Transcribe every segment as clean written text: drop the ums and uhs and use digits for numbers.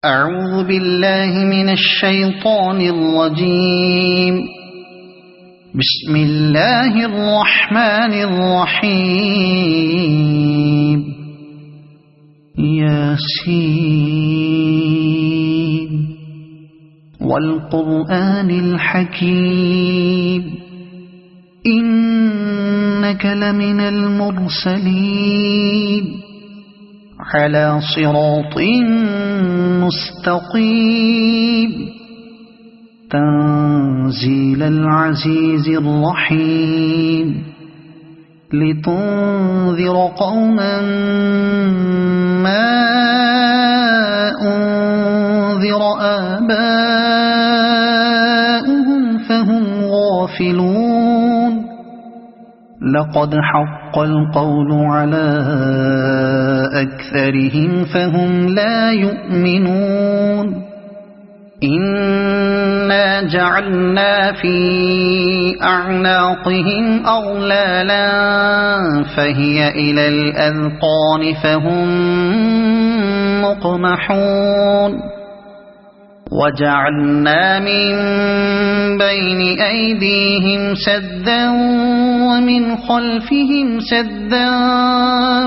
أعوذ بالله من الشيطان الرجيم. بسم الله الرحمن الرحيم. ياسين والقرآن الحكيم إنك لمن المرسلين على صراط مستقيم تنزيل العزيز الرحيم لتنذر قوما ما أنذر آباؤهم فهم غافلون. لقد حق القول على أكثرهم فهم لا يؤمنون. إنا جعلنا في أعناقهم أغلالا فهي إلى الأذقان فهم مقمحون. وجعلنا من بين أيديهم سدا ومن خلفهم سدا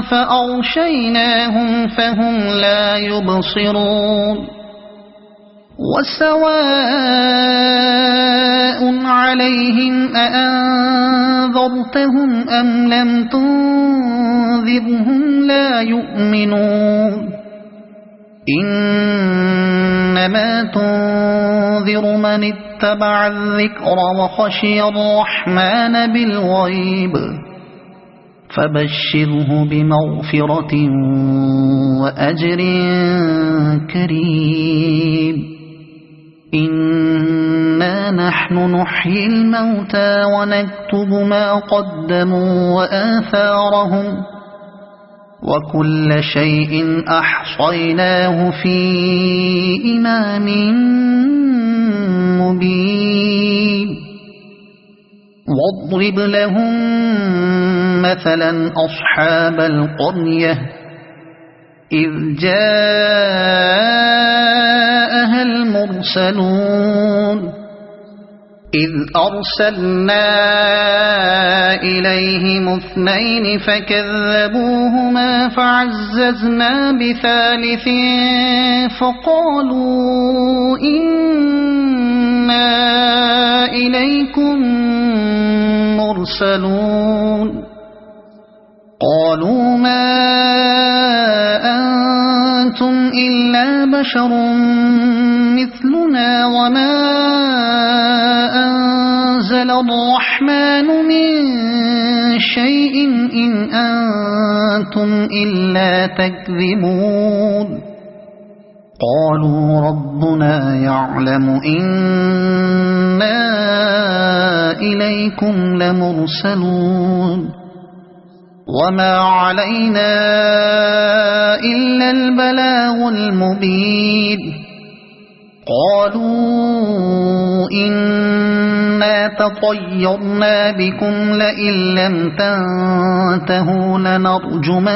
فأغشيناهم فهم لا يبصرون. وسواء عليهم أأنذرتهم أم لم تنذرهم لا يؤمنون. إنما تنذر من اتبع الذكر وخشي الرحمن بالغيب فبشره بمغفرة وأجر كريم. إنا نحن نحيي الموتى ونكتب ما قدموا وآثارهم وكل شيء أحصيناه في إمام مبين. واضرب لهم مثلا أصحاب القرية إذ جاءها المرسلون إذ أرسلنا إليهم اثنين فكذبوهما فعززنا بثالث فقالوا إنا إليكم مرسلون. قالوا ما أنتم إلا بشر مثلنا وما أنزل الرحمن من شيء إن أنتم إلا تكذبون. قالوا ربنا يعلم إنا إليكم لمرسلون وما علينا إلا البلاغ المبين. قالوا إنا تطيرنا بكم لئن لم تنتهوا لنرجمنكم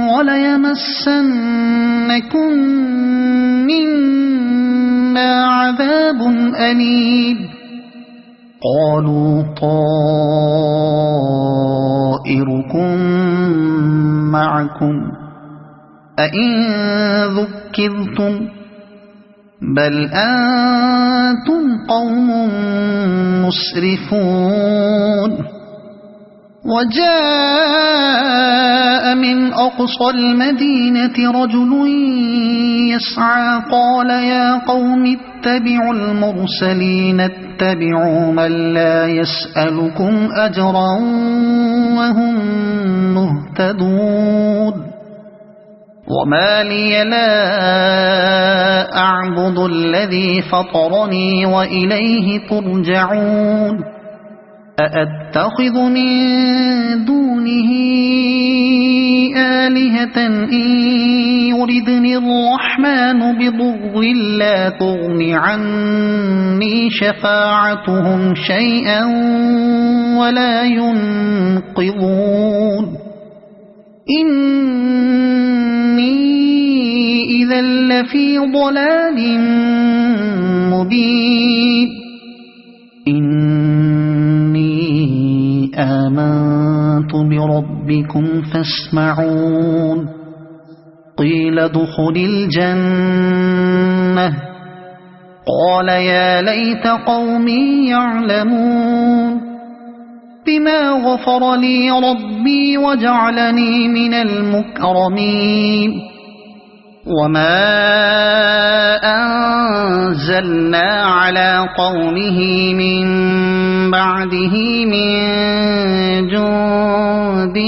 وليمسنكم منا عذاب أليم. قالوا طائركم معكم أئن ذكرتم بل أنتم قوم مسرفون. وجاء من أقصى المدينة رجل يسعى قال يا قوم اتبعوا المرسلين اتبعوا من لا يسألكم أجرا وهم مهتدون. وما لي لا أعبد الذي فطرني وإليه ترجعون. أأتخذ من دونه آلهة إن يردني الرحمن بضر لا تغن عني شفاعتهم شيئا ولا ينقذون. إني إذا لفي ضلال مبين إني آمنت بربكم فاسمعون قيل ادخل الجنة قال يا ليت قومي يعلمون بما غفر لي ربي وجعلني من المكرمين وما أنزلنا على قومه من بعده من جند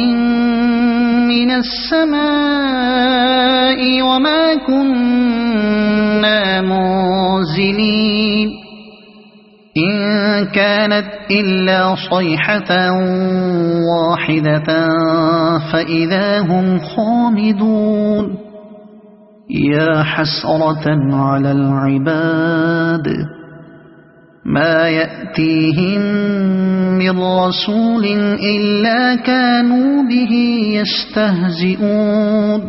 من السماء وما كنا منزلين إن كانت إلا صيحة واحدة فإذا هم خامدون يا حسرة على العباد ما يأتيهم من رسول إلا كانوا به يستهزئون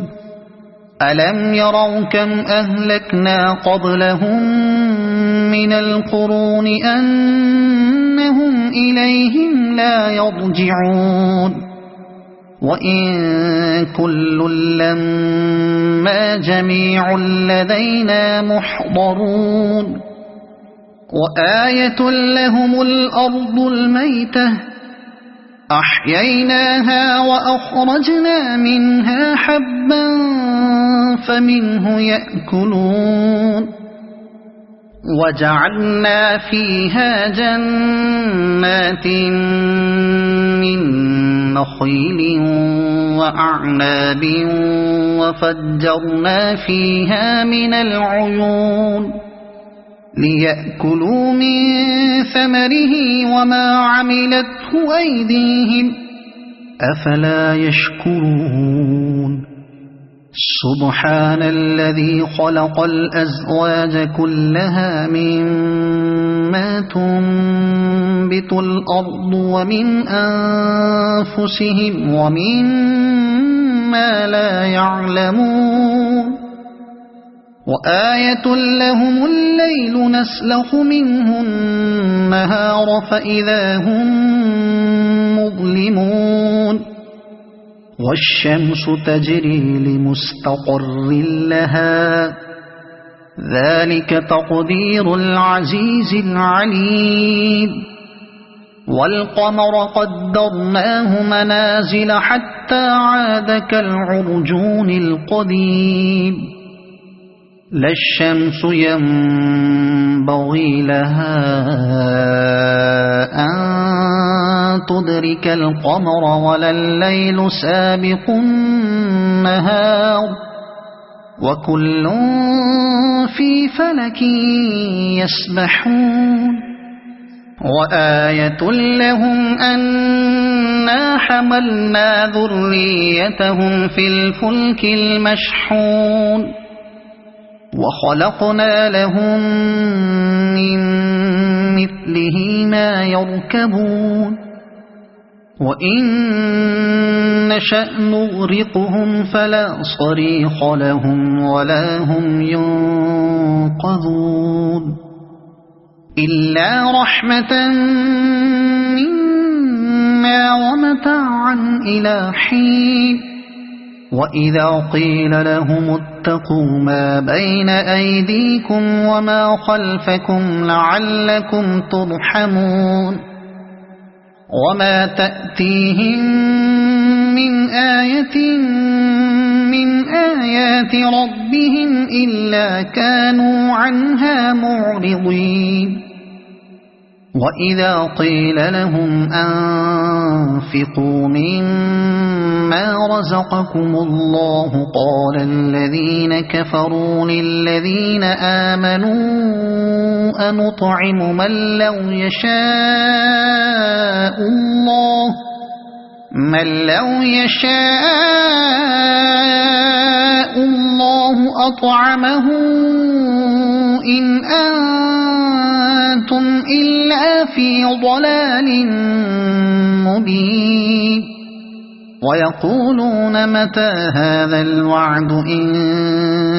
ألم يروا كم أهلكنا قبلهم من القرون أنهم إليهم لا يرجعون وإن كل لما جميع لدينا محضرون وآية لهم الأرض الميتة أحييناها وأخرجنا منها حبا فمنه يأكلون وجعلنا فيها جنات من نخيل وأعناب وفجرنا فيها من العيون ليأكلوا من ثمره وما عملته أيديهم أفلا يشكرون سبحان الذي خلق الأزواج كلها مما تنبت الأرض ومن أنفسهم ومما لا يعلمون وآية لهم الليل نسلخ منه النهار فإذا هم مظلمون والشمس تجري لمستقر لها ذلك تقدير العزيز العليم والقمر قدرناه منازل حتى عاد كالعرجون القديم لا الشمس ينبغي لها أن تدرك القمر ولا الليل سابق النهار وكل في فلك يسبحون وآية لهم أنا حملنا ذريتهم في الفلك المشحون وخلقنا لهم من مثله ما يركبون وإن نشأ نغرقهم فلا صريخ لهم ولا هم ينقذون إلا رحمة منا ومتاعا إلى حين وإذا قيل لهم اتقوا ما بين أيديكم وما خلفكم لعلكم ترحمون وما تأتيهم من آية من آيات ربهم إلا كانوا عنها معرضين وإذا قيل لهم أنفقوا مما رزقكم الله قال الذين كفروا للذين آمنوا أنطعم من لو يشاء الله أطعمه إن أنتم إلا في ضلال مبين ويقولون متى هذا الوعد إن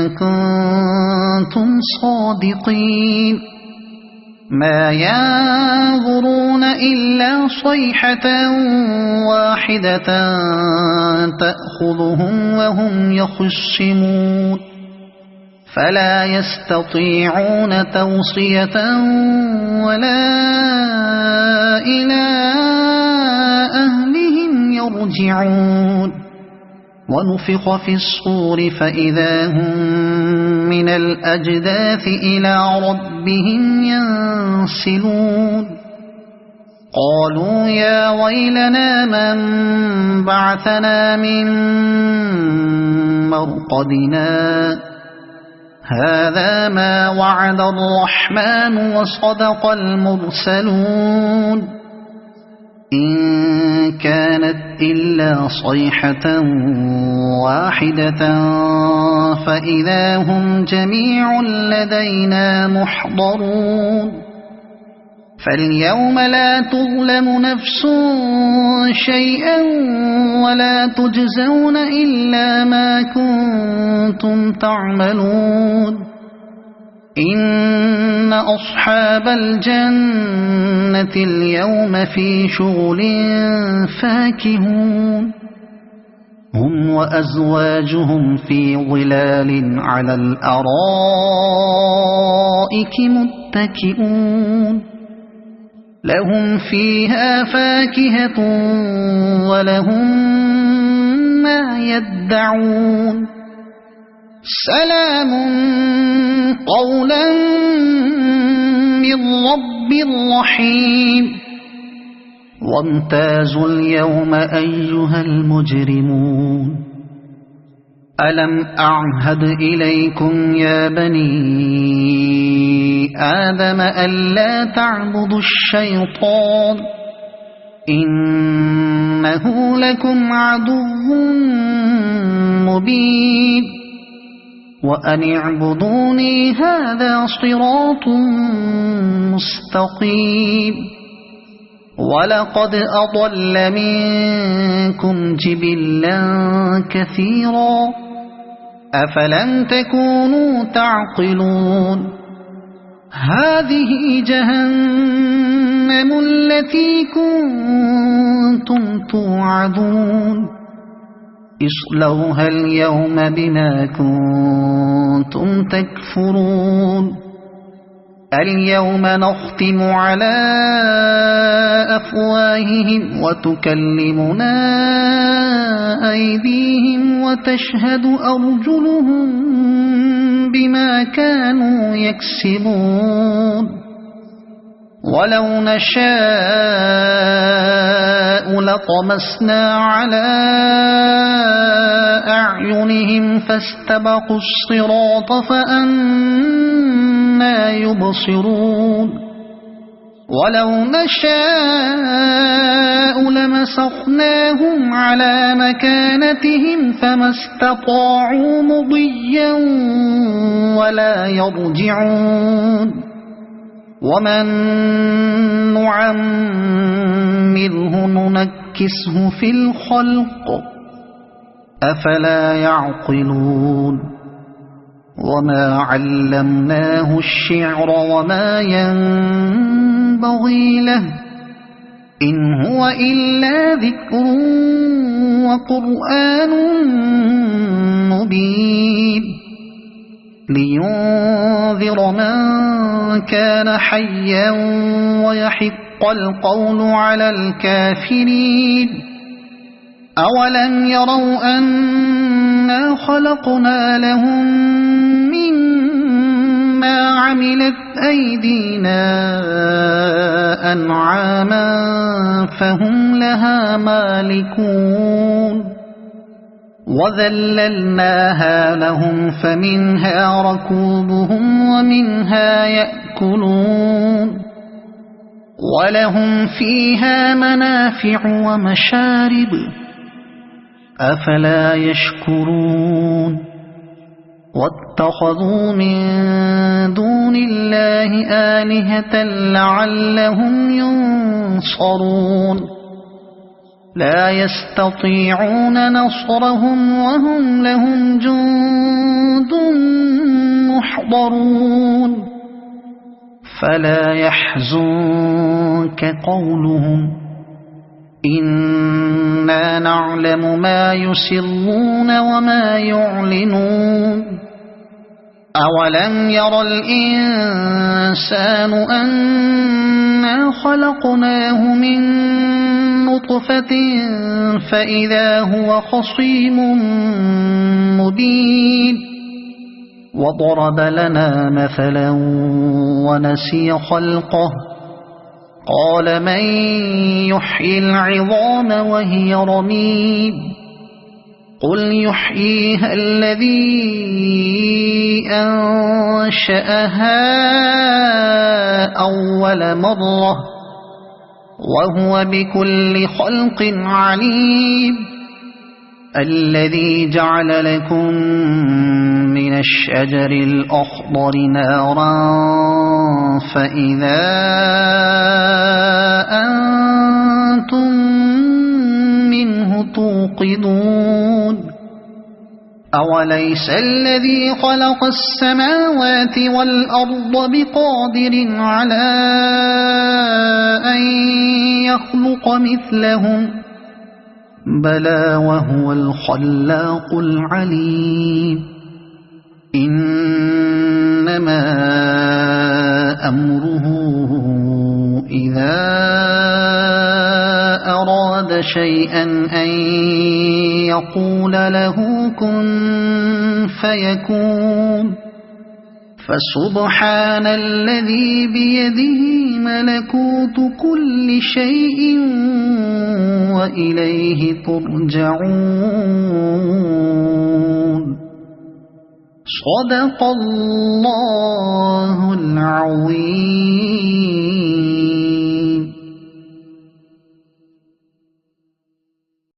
كنتم صادقين ما ينظرون إلا صيحة واحدة تأخذهم وهم يخصمون فلا يستطيعون توصية ولا إلى أهلهم يرجعون ونفخ في الصور فإذا هم من الأجداث إلى ربهم ينسلون قالوا يا ويلنا من بعثنا من مرقدنا هذا ما وعد الرحمن وصدق المرسلون إن كانت إلا صيحة واحدة فإذا هم جميع لدينا محضرون فاليوم لا تظلم نفس شيئا ولا تجزون إلا ما كنتم تعملون إن أصحاب الجنة اليوم في شغل فاكهون هم وأزواجهم في ظلال على الأرائك متكئون لهم فيها فاكهة ولهم ما يدعون سلام قولا من رب رحيم وامتازوا اليوم أيها المجرمون ألم أعهد إليكم يا بني آدم ألا تعبدوا الشيطان إنه لكم عدو مبين وأن اعبدوني هذا صراط مستقيم ولقد أضل منكم جبلا كثيرا أفلم تكونوا تعقلون هذه جهنم التي كنتم توعدون اصلوها اليوم بما كنتم تكفرون اليوم نختم على أفواههم وتكلمنا أيديهم وتشهد أرجلهم بما كانوا يكسبون ولو نشاء لطمسنا على أعينهم فاستبقوا الصراط فأنى يبصرون ولو نشاء لمسخناهم على مكانتهم فما استطاعوا مضيا ولا يرجعون ومن نعمره ننكسه في الخلق أفلا يعقلون وما علمناه الشعر وما ينبغي له إن هو إلا ذكر وقرآن مبين لينذر من كان حيا ويحق القول على الكافرين أولم يروا أنا خلقنا لهم مما عملت أيدينا أنعاما فهم لها مالكون وذللناها لهم فمنها ركوبهم ومنها يأكلون ولهم فيها منافع ومشارب أفلا يشكرون واتخذوا من دون الله آلهة لعلهم ينصرون لا يستطيعون نصرهم وهم لهم جند محضرون فلا يحزنك قولهم إنا نعلم ما يسرون وما يعلنون أولم ير الإنسان أنا خلقناه من نطفة فإذا هو خصيم مبين وضرب لنا مثلا ونسي خلقه قال من يحيي العظام وهي رميم قل يحييها الذي أنشأها أول مرة وهو بكل خلق عليم الذي جعل لكم من الشجر الأخضر نارا فإذا أنتم منه توقدون أوليس الذي خلق السماوات والأرض بقادر على أن يخلق مثلهم بلى وهو الخلاق العليم إنما أمره إذا أراد شيئا أن يقول له كن فيكون فسبحان الذي بيده ملكوت كل شيء وإليه ترجعون صدق الله